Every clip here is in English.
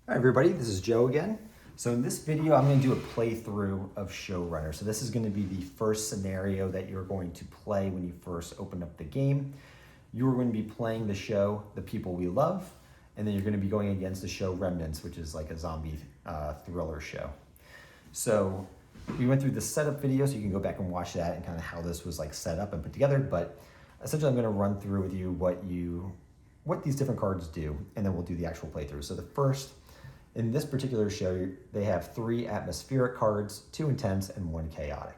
Hi everybody, this is Joe again. So in this video, I'm going to do a playthrough of SHOWRUNNER. So this is going to be the first scenario that you're going to play when you first open up the game. You are going to be playing the show, The People We Love, and then you're going to be going against the show Remnants, which is like a zombie thriller show. So we went through the setup video, so you can go back and watch that and kind of how this was like set up and put together. But essentially, I'm going to run through with you what these different cards do, and then we'll do the actual playthrough. So the first, in this particular show, they have 3 atmospheric cards, 2 intense, and 1 chaotic.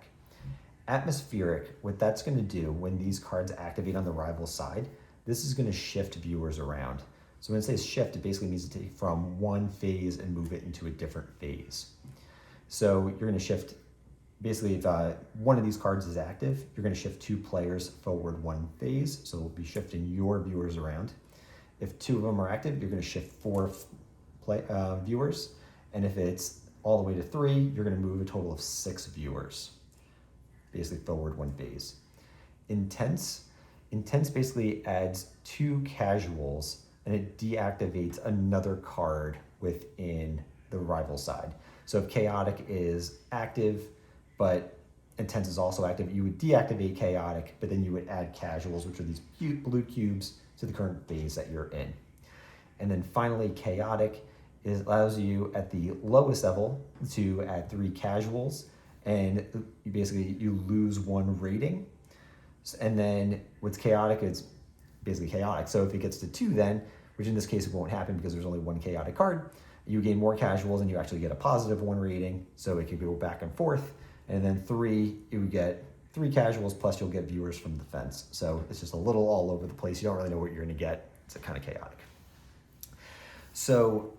Atmospheric, what that's going to do when these cards activate on the rival side, this is going to shift viewers around. So when it says shift, it basically means to take from one phase and move it into a different phase. So you're going to shift, basically if one of these cards is active, you're going to shift 2 players forward 1 phase. So we'll be shifting your viewers around. If 2 of them are active, you're going to shift 4 viewers, and if it's all the way to 3, you're going to move a total of 6 viewers, basically forward 1 phase. Intense basically adds 2 casuals, and it deactivates another card within the rival side. So if chaotic is active, but intense is also active, you would deactivate chaotic, but then you would add casuals, which are these blue cubes, to the current phase that you're in. And then finally, chaotic allows you at the lowest level to add 3 casuals, and you lose 1 rating. And then with chaotic, it's basically chaotic. So if it gets to 2 then, which in this case it won't happen because there's only 1 chaotic card, you gain more casuals and you actually get a positive 1 rating, so it could go back and forth. And then 3, you would get 3 casuals plus you'll get viewers from the fence. So it's just a little all over the place. You don't really know what you're going to get. It's kind of chaotic. So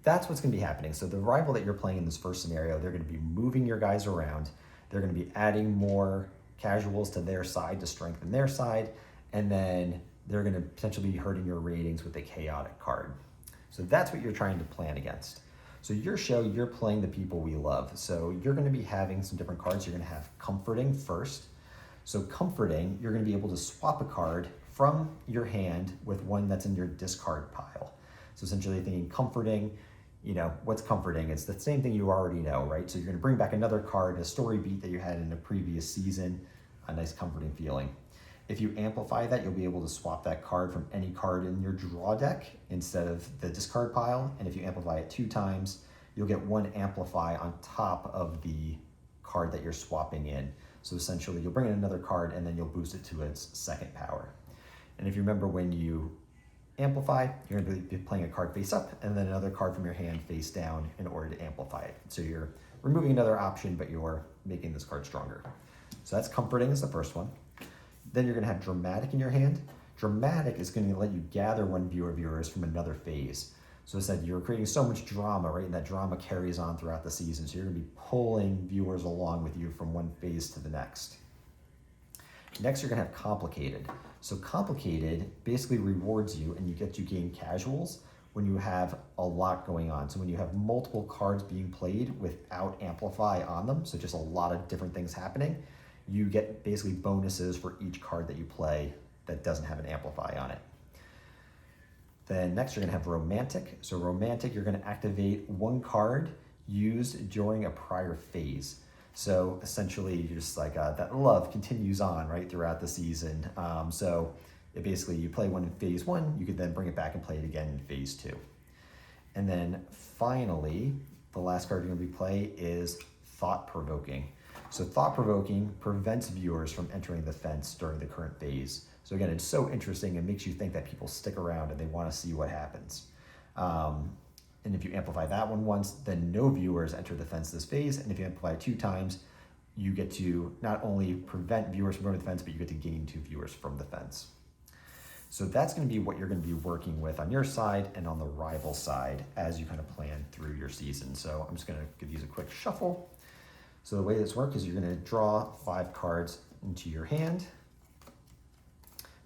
that's what's going to be happening. So the rival that you're playing in this first scenario, they're going to be moving your guys around. They're going to be adding more casuals to their side to strengthen their side. And then they're going to potentially be hurting your ratings with a chaotic card. So that's what you're trying to plan against. So your show, you're playing The People We Love. So you're going to be having some different cards. You're going to have Comforting first. So Comforting, you're going to be able to swap a card from your hand with one that's in your discard pile. So essentially thinking comforting, what's comforting? It's the same thing you already know, right? So you're going to bring back another card, a story beat that you had in a previous season, a nice comforting feeling. If you amplify that, you'll be able to swap that card from any card in your draw deck instead of the discard pile. And if you amplify it 2 times, you'll get 1 amplify on top of the card that you're swapping in. So essentially you'll bring in another card and then you'll boost it to its 2nd power. And if you remember, when you amplify, you're going to be playing a card face up and then another card from your hand face down in order to amplify it. So you're removing another option, but you're making this card stronger. So that's Comforting is the first one. Then you're going to have Dramatic in your hand. Dramatic is going to let you gather 1 viewers from another phase. So I said you're creating so much drama, right? And that drama carries on throughout the season. So you're going to be pulling viewers along with you from one phase to the next. Next, you're going to have Complicated. So Complicated basically rewards you, and you get to gain casuals when you have a lot going on. So when you have multiple cards being played without Amplify on them, so just a lot of different things happening, you get basically bonuses for each card that you play that doesn't have an Amplify on it. Then next, you're going to have Romantic. So Romantic, you're going to activate 1 card used during a prior phase. So essentially, you're just like that love continues on right throughout the season. So it basically, you play one in phase 1, you could then bring it back and play it again in phase 2. And then finally, the last card you're going to play is Thought Provoking. So Thought Provoking prevents viewers from entering the fence during the current phase. So again, it's so interesting. It makes you think that people stick around and they want to see what happens. And if you amplify that one once, then no viewers enter the fence this phase. And if you amplify it 2 times, you get to not only prevent viewers from going to the fence, but you get to gain 2 viewers from the fence. So that's going to be what you're going to be working with on your side and on the rival side as you kind of plan through your season. So I'm just going to give these a quick shuffle. So the way this works is you're going to draw 5 cards into your hand.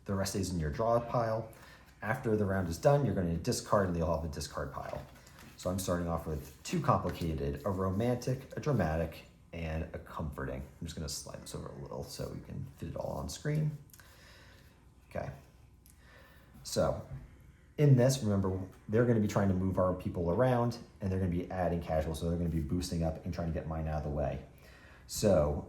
The rest is in your draw pile. After the round is done, you're going to discard, and they'll have a discard pile. So I'm starting off with 2 Complicated, a Romantic, a Dramatic, and a Comforting. I'm just going to slide this over a little so we can fit it all on screen. Okay. So In this, remember, they're going to be trying to move our people around, and they're going to be adding casuals, so they're going to be boosting up and trying to get mine out of the way. So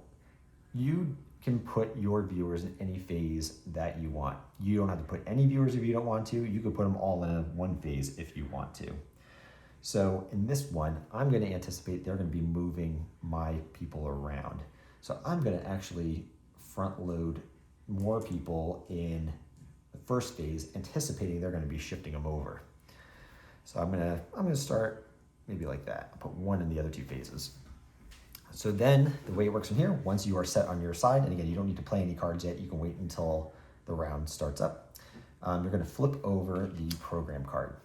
you can put your viewers in any phase that you want. You don't have to put any viewers if you don't want to. You could put them all in one phase if you want to. So in this one, I'm going to anticipate they're going to be moving my people around. So I'm going to actually front load more people in the first phase, anticipating they're going to be shifting them over. So I'm going to start maybe like that. I'll put one in the other two phases. So then the way it works from here, once you are set on your side, and again, you don't need to play any cards yet, you can wait until the round starts up. You're going to flip over the program card.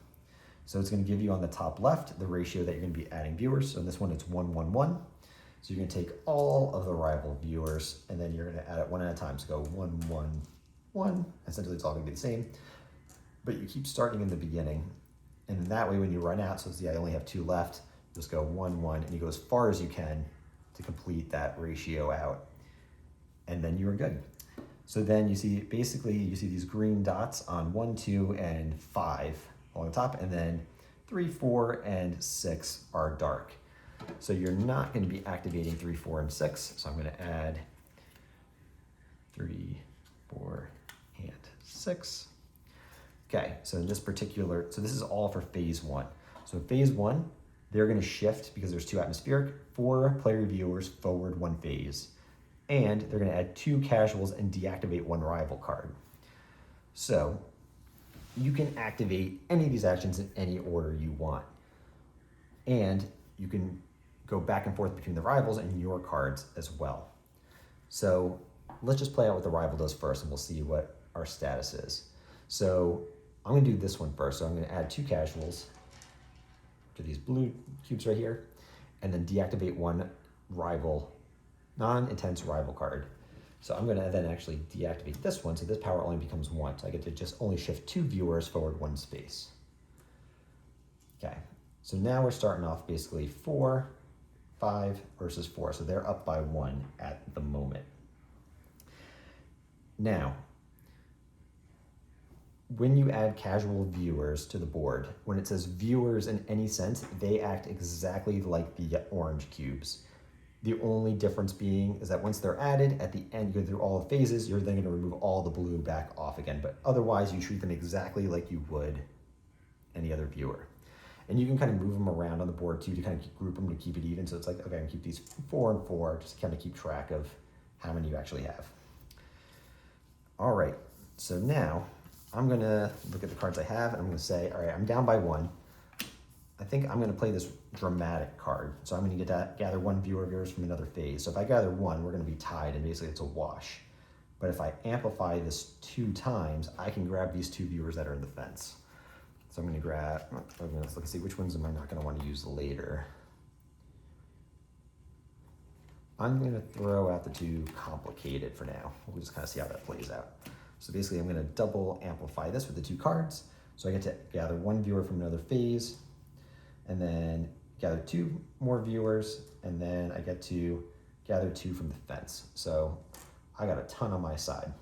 So it's going to give you on the top left the ratio that you're going to be adding viewers. So in this one, it's 1, 1, 1. So you're going to take all of the rival viewers, and then you're going to add it one at a time. So go 1, 1, 1. Essentially, it's all going to be the same. But you keep starting in the beginning. And that way, when you run out, so see, I only have 2 left, just go 1, 1, and you go as far as you can to complete that ratio out. And then you're good. So then you see, basically, you see these green dots on 1, 2, and 5 along the top, and then 3, 4, and 6 are dark. So you're not going to be activating 3, 4, and 6. So I'm going to add 3, 4, and 6. Okay, so in this particular, so this is all for phase 1. So phase 1, they're going to shift because there's 2 atmospheric, 4 player viewers forward 1 phase. And they're going to add 2 casuals and deactivate 1 rival card. So you can activate any of these actions in any order you want. And you can go back and forth between the rivals and your cards as well. So let's just play out what the rival does first, and we'll see what our status is. So I'm going to do this one first. So I'm going to add 2 casuals to these blue cubes right here, and then deactivate 1 rival, non-intense rival card. So I'm going to then actually deactivate this one, so this power only becomes 1. So I get to just only shift 2 viewers forward 1 space. Okay, so now we're starting off basically 4, 5 versus 4. So they're up by 1 at the moment. Now, when you add casual viewers to the board, when it says viewers in any sense, they act exactly like the orange cubes. The only difference being is that once they're added, at the end, you go through all the phases, you're then going to remove all the blue back off again. But otherwise, you treat them exactly like you would any other viewer. And you can kind of move them around on the board too to kind of group them to keep it even. So it's like, okay, I can keep these 4 and 4, just to kind of keep track of how many you actually have. All right, so now I'm going to look at the cards I have, and I'm going to say, all right, I'm down by 1. I think I'm going to play this dramatic card. So I'm going to get to gather 1 viewer of yours from another phase. So if I gather 1, we're going to be tied, and basically it's a wash. But if I amplify this 2 times, I can grab these 2 viewers that are in the fence. So I'm going to grab, let's look and see which ones am I not going to want to use later. I'm going to throw out the 2 complicated for now. We'll just kind of see how that plays out. So basically I'm going to double amplify this with the 2 cards. So I get to gather 1 viewer from another phase, and then gather 2 more viewers, and then I get to gather 2 from the fence. So I got a ton on my side.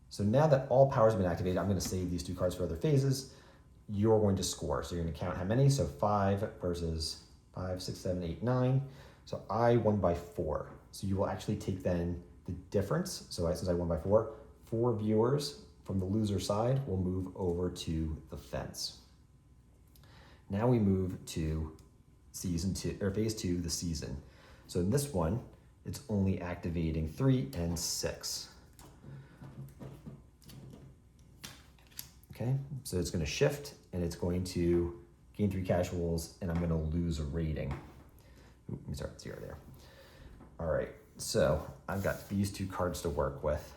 So now that all powers have been activated, I'm going to save these 2 cards for other phases. You're going to score. So you're going to count how many. So 5 versus 5, 6, 7, 8, 9. So I won by 4. So you will actually take then the difference. So since I won by 4, 4 viewers from the loser side will move over to the fence. Now we move to season 2, or phase 2, the season. So in this one, it's only activating 3 and 6. Okay, so it's going to shift, and it's going to gain 3 casuals, and I'm going to lose a rating. Let me start at 0 there. All right, so I've got these 2 cards to work with.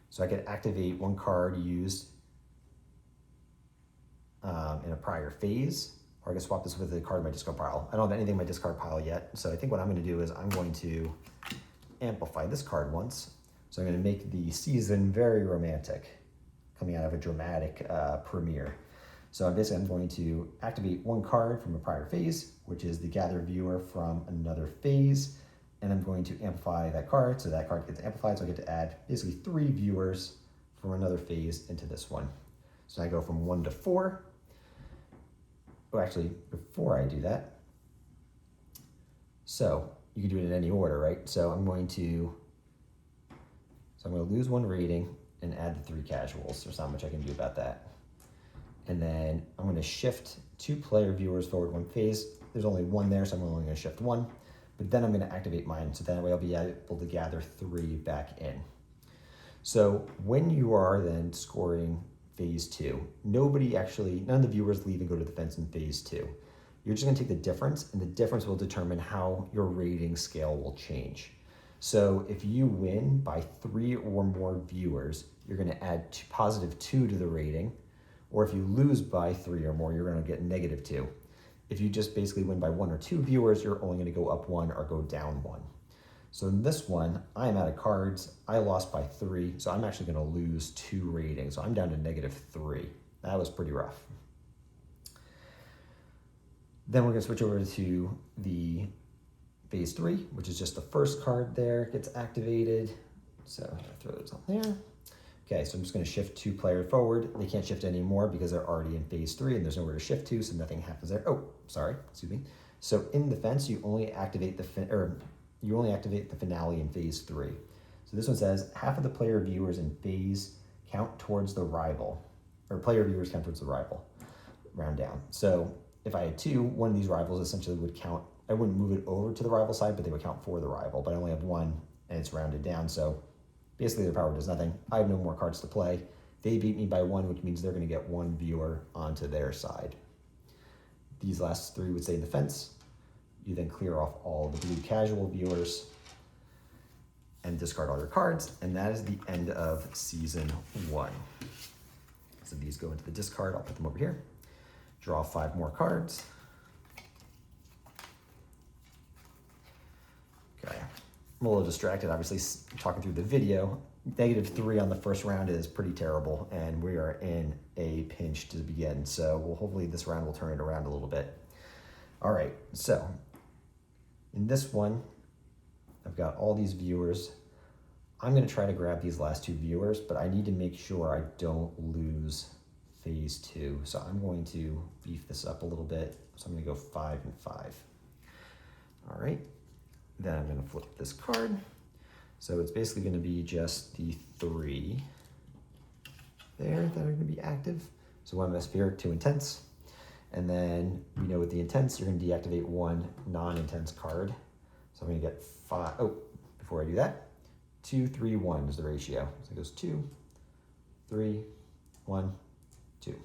So I could activate 1 card used in a prior phase, or I can swap this with a card in my discard pile. I don't have anything in my discard pile yet, so I think what I'm going to do is I'm going to amplify this card once. So I'm going to make the season very romantic, coming out of a dramatic premiere. So basically I'm going to activate 1 card from a prior phase, which is the gather viewer from another phase, and I'm going to amplify that card, so that card gets amplified, so I get to add basically 3 viewers from another phase into this one. So I go from 1 to 4. Oh, actually, before I do that, so you can do it in any order, right? So I'm going to lose 1 rating and add the 3 casuals. There's not much I can do about that. And then I'm going to shift 2 player viewers forward 1 phase. There's only 1 there, so I'm only going to shift 1. But then I'm going to activate mine, so that way I'll be able to gather 3 back in. So when you are then scoring phase 2, none of the viewers leave and go to the fence in phase 2. You're just going to take the difference, and the difference will determine how your rating scale will change. So if you win by 3 or more viewers, you're going to add +2 to the rating. Or if you lose by 3 or more, you're going to get -2. If you just basically win by 1 or 2 viewers, you're only going to go up 1 or go down 1. So in this one, I'm out of cards. I lost by 3, so I'm actually going to lose 2 ratings. So I'm down to -3. That was pretty rough. Then we're going to switch over to the phase 3, which is just the first card there gets activated. So I'm going to throw those on there. Okay, so I'm just going to shift 2 players forward. They can't shift anymore because they're already in phase 3 and there's nowhere to shift to, so nothing happens there. Oh, sorry, excuse me. So in the fence, you only activate the finale in phase 3. So this one says half of the player viewers in phase count towards the rival, or player viewers count towards the rival, round down. So if I had 2, one of these rivals essentially would count. I wouldn't move it over to the rival side, but they would count for the rival. But I only have 1, and it's rounded down. So basically, their power does nothing. I have no more cards to play. They beat me by 1, which means they're going to get 1 viewer onto their side. These last 3 would stay in the fence. You then clear off all the blue casual viewers and discard all your cards, and that is the end of season 1. So these go into the discard. I'll put them over here. Draw 5 more cards. Okay. I'm a little distracted, obviously, talking through the video. -3 on the first round is pretty terrible, and we are in a pinch to begin. So hopefully this round will turn it around a little bit. All right, so in this one, I've got all these viewers. I'm going to try to grab these last 2 viewers, but I need to make sure I don't lose phase 2. So I'm going to beef this up a little bit. So I'm going to go 5 and 5. All right. Then I'm going to flip this card. So it's basically going to be just the 3 there that are going to be active. So 1 atmospheric, 2 intense. And then we know with the intense, you're going to deactivate 1 non-intense card. So I'm going to get 5. Oh, before I do that, 2, 3, 1 is the ratio. So it goes 2, 3, 1, 2.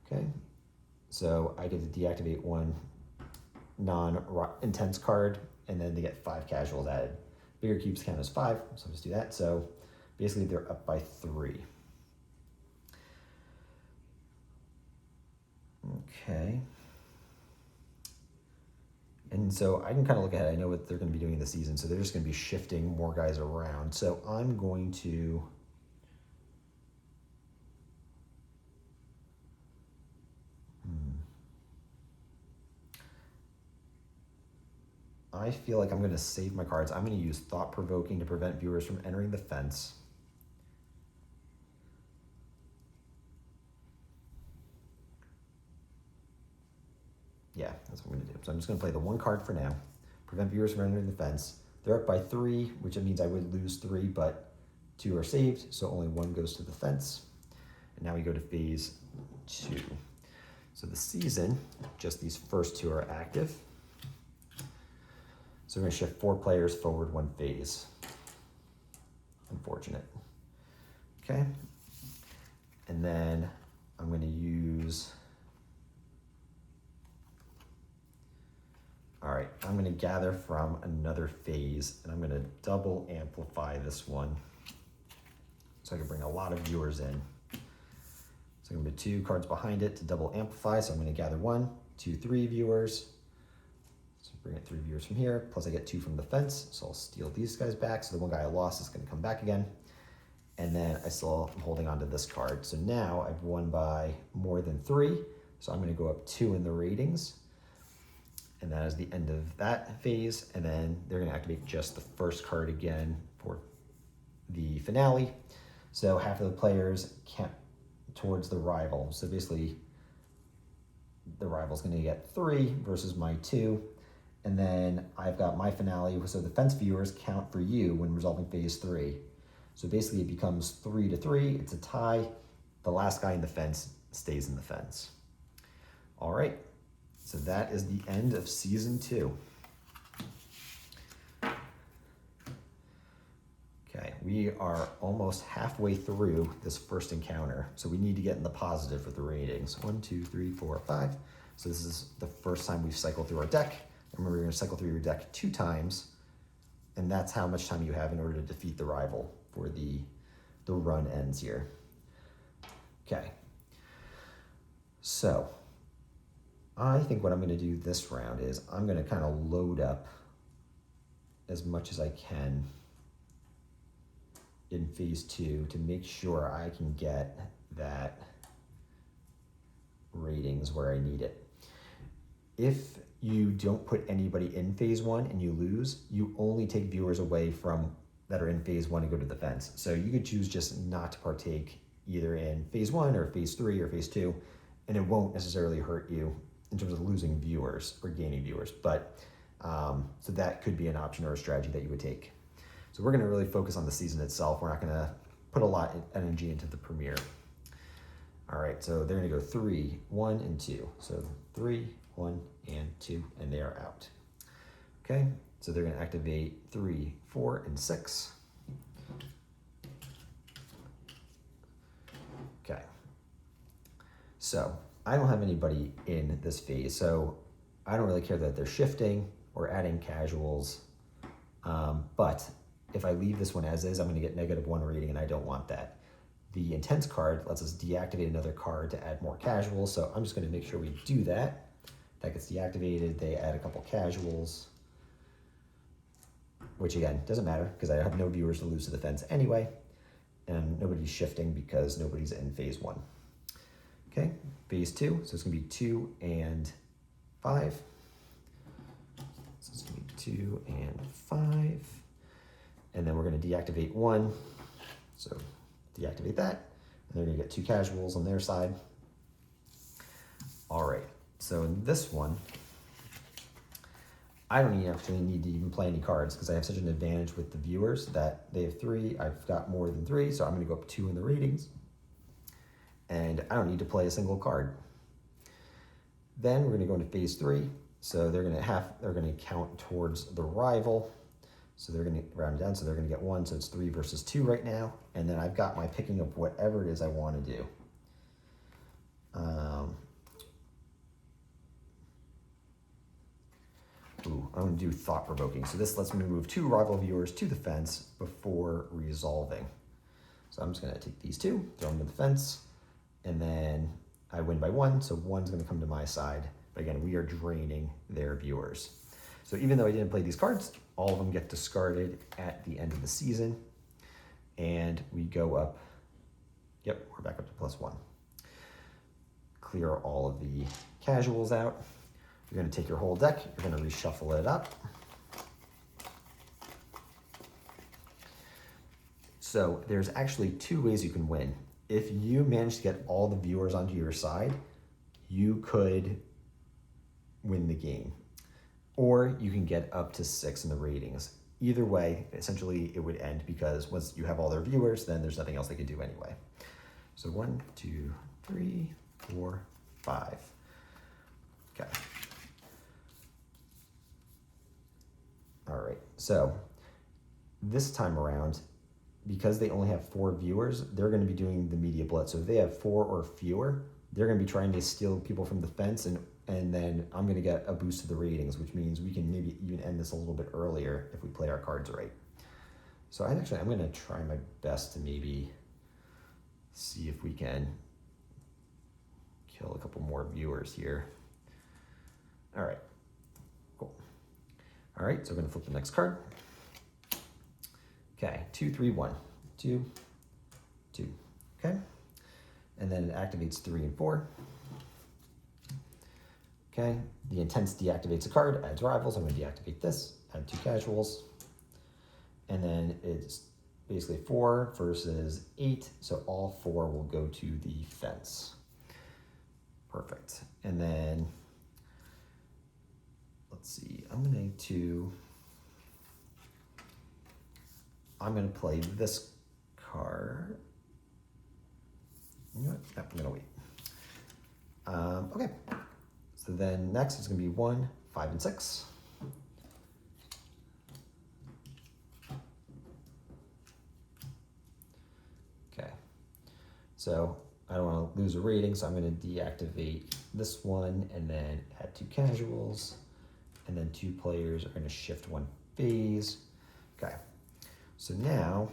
Okay. So I get to deactivate 1 non-intense card, and then they get 5 casuals added. Bigger cubes count as 5, so I'll just do that. So basically they're up by 3. Okay. And so I can kind of look ahead. I know what they're going to be doing this season, so they're just going to be shifting more guys around. So I'm going to I feel like I'm going to save my cards. I'm going to use thought-provoking to prevent viewers from entering the fence. Yeah, that's what I'm going to do. So I'm just going to play the 1 card for now. Prevent viewers from entering the fence. They're up by 3, which means I would lose 3, but 2 are saved, so only 1 goes to the fence. And now we go to phase 2. So the season, just these first 2 are active. So we're going to shift 4 players forward 1 phase. Unfortunate. Okay. And then I'm going to use... All right, I'm going to gather from another phase, and I'm going to double amplify this one so I can bring a lot of viewers in. So I'm going to put 2 cards behind it to double amplify. So I'm going to gather 1, 2, 3 viewers. So bring it 3 viewers from here, plus I get 2 from the fence. So I'll steal these guys back. So the 1 guy I lost is going to come back again. And then I still am holding on to this card. So now I've won by more than 3. So I'm going to go up 2 in the ratings. And that is the end of that phase. And then they're going to activate just the first card again for the finale. So half of the players towards the rival. So basically, the rival's going to get 3 versus my 2. And then I've got my finale, so the fence viewers count for you when resolving phase 3. So basically it becomes 3-3, it's a tie. The last guy in the fence stays in the fence. All right, so that is the end of season 2. Okay, we are almost halfway through this first encounter, so we need to get in the positive for the ratings. 1, 2, 3, 4, 5. So this is the first time we've cycled through our deck. Remember, you're going to cycle through your deck 2 times, and that's how much time you have in order to defeat the rival for the run ends here. Okay, so I think what I'm going to do this round is I'm going to kind of load up as much as I can in phase 2 to make sure I can get that ratings where I need it. If you don't put anybody in phase 1 and you lose, you only take viewers away from that are in phase 1 and go to the fence. So you could choose just not to partake either in phase 1 or phase 3 or phase 2, and it won't necessarily hurt you in terms of losing viewers or gaining viewers. But so that could be an option or a strategy that you would take. So we're going to really focus on the season itself. We're not going to put a lot of energy into the premiere. All right, so they're going to go 3, 1, and 2. So 3, 1, and 2, and they are out. Okay, so they're going to activate 3, 4, and 6. Okay, so I don't have anybody in this phase, so I don't really care that they're shifting or adding casuals, but if I leave this one as is, I'm going to get -1 rating, and I don't want that. The Intense card lets us deactivate another card to add more casuals, so I'm just going to make sure we do that. That gets deactivated, they add a couple casuals, which again, doesn't matter because I have no viewers to lose to the fence anyway, and nobody's shifting because nobody's in phase 1. Okay, phase 2, so it's going to be 2 and 5. So it's going to be 2 and 5. And then we're going to deactivate 1. So deactivate that. And they're going to get 2 casuals on their side. All right, so in this one, I don't actually need to even play any cards because I have such an advantage with the viewers that they have 3. I've got more than 3, so I'm going to go up 2 in the ratings. And I don't need to play a single card. Then we're going to go into phase 3. So they're going to count towards the rival. So they're going to round it down. So they're going to get 1. So it's 3 versus 2 right now. And then I've got my picking of whatever it is I want to do. I'm going to do thought provoking. So this lets me move 2 rival viewers to the fence before resolving. So I'm just going to take these 2, throw them to the fence, and then I win by 1. So 1's going to come to my side. But again, we are draining their viewers. So even though I didn't play these cards, all of them get discarded at the end of the season. And we go up, yep, we're back up to +1. Clear all of the casuals out. You're going to take your whole deck, you're going to reshuffle it up. So there's actually 2 ways you can win. If you manage to get all the viewers onto your side, you could win the game. Or you can get up to 6 in the ratings. Either way, essentially it would end because once you have all their viewers, then there's nothing else they can do anyway. So 1, 2, 3, 4, 5. Okay. All right, so this time around, because they only have 4 viewers, they're going to be doing the media blitz. So if they have 4 or fewer, they're going to be trying to steal people from the fence, and then I'm going to get a boost to the ratings, which means we can maybe even end this a little bit earlier if we play our cards right. So I'm going to try my best to maybe see if we can kill a couple more viewers here. All right, cool. All right, so we're going to flip the next card. Okay, 2, 3, 1, 2, 2, okay? And then it activates 3 and 4. Okay, the Intense deactivates a card, adds rivals. I'm going to deactivate this, add 2 casuals. And then it's basically 4 versus 8, so all 4 will go to the fence. Perfect. And then, let's see, I'm going to play this card. You know what? No, I'm going to wait. Okay. So then next is going to be 1, 5, and 6. Okay. So I don't want to lose a rating, so I'm going to deactivate this one and then add 2 casuals. And then 2 players are going to shift 1 phase. Okay. So now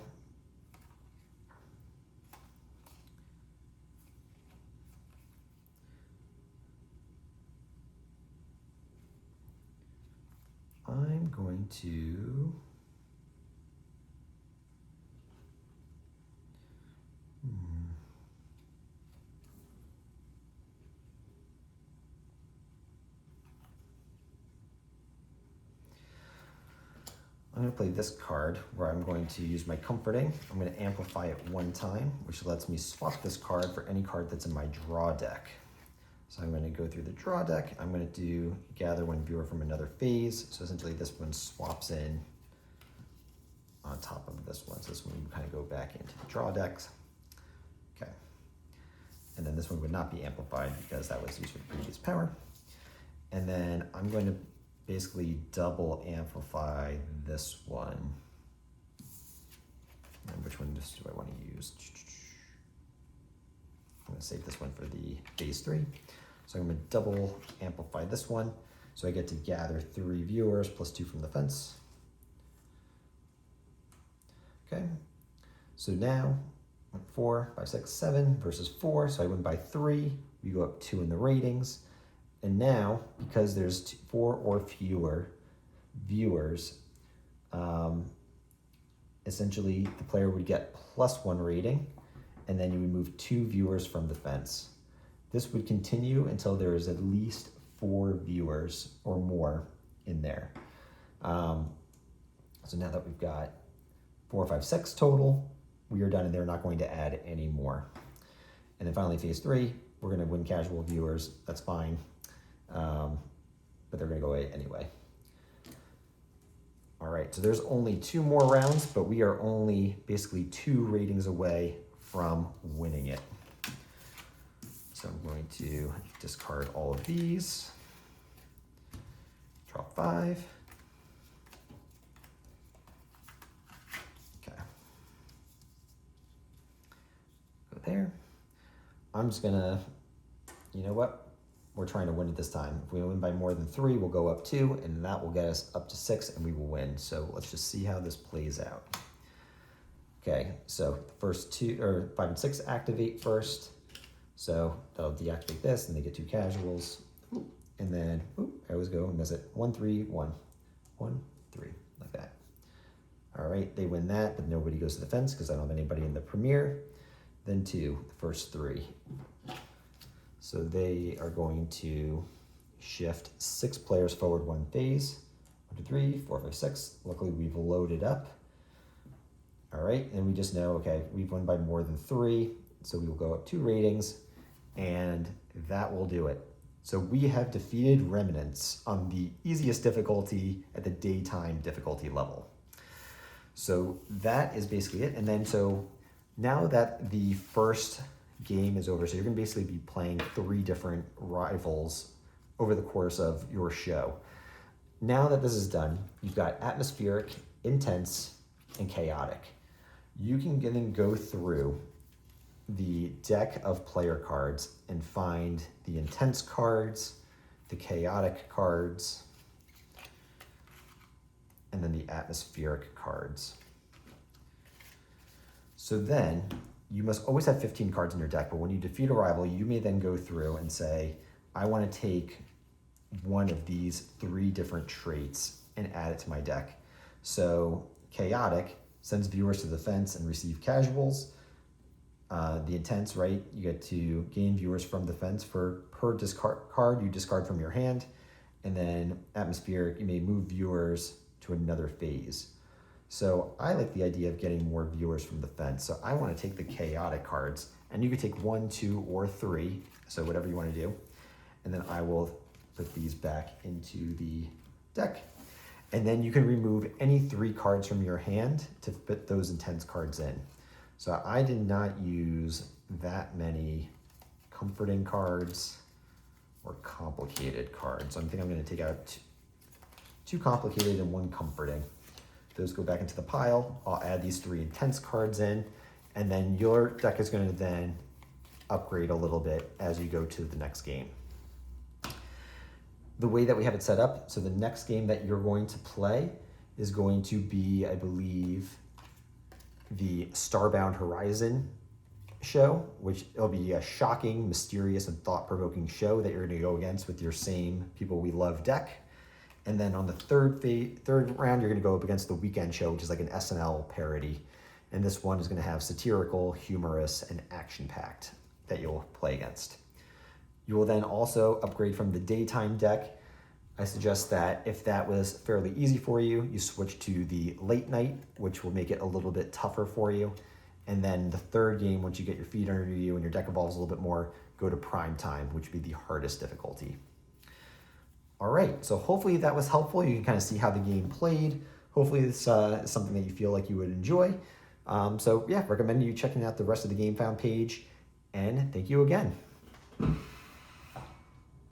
I'm going to I'm going to play this card where I'm going to use my comforting. I'm going to amplify it 1 time, which lets me swap this card for any card that's in my draw deck. So I'm going to go through the draw deck. I'm going to do gather 1 viewer from another phase. So essentially this one swaps in on top of this one. So this one would kind of go back into the draw decks. Okay. And then this one would not be amplified because that was used for the previous power. And then I'm going to basically double amplify this one. And which one do I want to use? I'm going to save this one for the phase 3. So I'm going to double amplify this one. So I get to gather 3 viewers plus 2 from the fence. Okay. So now 4, 5, 6, 7 versus 4. So I win by 3. We go up 2 in the ratings. And now, because there's 4 or fewer viewers, essentially the player would get +1 rating, and then you would move 2 viewers from the fence. This would continue until there is at least 4 viewers or more in there. So now that we've got 4, 5, 6 total, we are done, and they're not going to add any more. And then finally, phase 3, we're going to win casual viewers. That's fine. But they're going to go away anyway. All right, so there's only 2 more rounds, but we are only basically 2 ratings away from winning it. So I'm going to discard all of these. Drop 5. Okay. Go there. I'm just gonna, you know what? We're trying to win it this time. If we win by more than 3, we'll go up 2, and that will get us up to 6, and we will win. So let's just see how this plays out. Okay, so the first 2, or 5 and 6 activate first. So that'll deactivate this, and they get 2 casuals. And then, I always go and miss it. 1, 3, 1. 1, 3, like that. All right, they win that, but nobody goes to the fence because I don't have anybody in the premiere. Then 2, the first 3. So they are going to shift 6 players forward 1 phase. 1, 2, 3, 4, 5, 6. Luckily, we've loaded up. All right, and we just know, okay, we've won by more than 3, so we will go up 2 ratings, and that will do it. So we have defeated remnants on the easiest difficulty at the daytime difficulty level. So that is basically it. And then so now that the first game is over, so you're gonna basically be playing 3 different rivals over the course of your show. Now that this is done, you've got atmospheric, intense, and chaotic. You can then go through the deck of player cards and find the intense cards, the chaotic cards, and then the atmospheric cards. So then you must always have 15 cards in your deck, but when you defeat a rival, you may then go through and say, I want to take one of these 3 different traits and add it to my deck. So chaotic sends viewers to the fence and receive casuals. The intense, right, you get to gain viewers from the fence for per discard card you discard from your hand. And then atmospheric, you may move viewers to another phase. So I like the idea of getting more viewers from the fence. So I want to take the chaotic cards, and you can take 1, 2, or 3. So whatever you want to do. And then I will put these back into the deck. And then you can remove any 3 cards from your hand to fit those intense cards in. So I did not use that many comforting cards or complicated cards. I think I'm going to take out 2 complicated and 1 comforting. Those go back into the pile. I'll add these 3 intense cards in, and then your deck is going to then upgrade a little bit as you go to the next game. The way that we have it set up, so the next game that you're going to play is going to be, I believe, the Starbound Horizon show, which it'll be a shocking, mysterious, and thought-provoking show that you're going to go against with your same People We Love deck. And then on the third round, you're going to go up against the Weekend show, which is like an SNL parody. And this one is going to have satirical, humorous, and action-packed that you'll play against. You will then also upgrade from the daytime deck. I suggest that if that was fairly easy for you, you switch to the late night, which will make it a little bit tougher for you. And then the third game, once you get your feet under you and your deck evolves a little bit more, go to prime time, which would be the hardest difficulty. All right, so hopefully that was helpful. You can kind of see how the game played. Hopefully this is something that you feel like you would enjoy. So yeah, recommend you checking out the rest of the Gamefound page, and thank you again.